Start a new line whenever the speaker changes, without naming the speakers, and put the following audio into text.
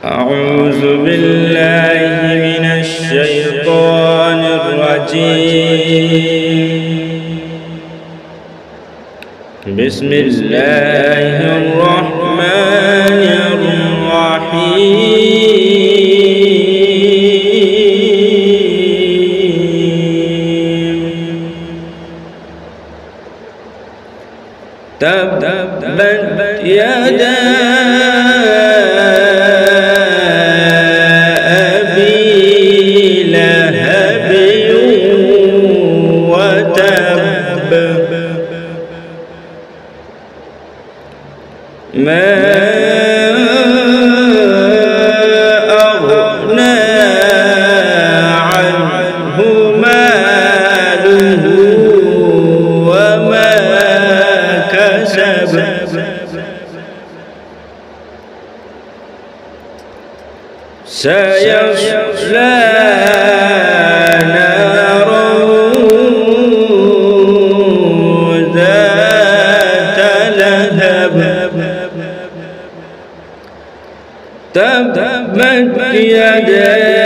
أعوذ بالله من الشيطان الرجيم. بسم الله الرحمن الرحيم. تبت يدا ما أغنى عنه ماله وما كسب سيصلى نارا ذات لهب تبت يدا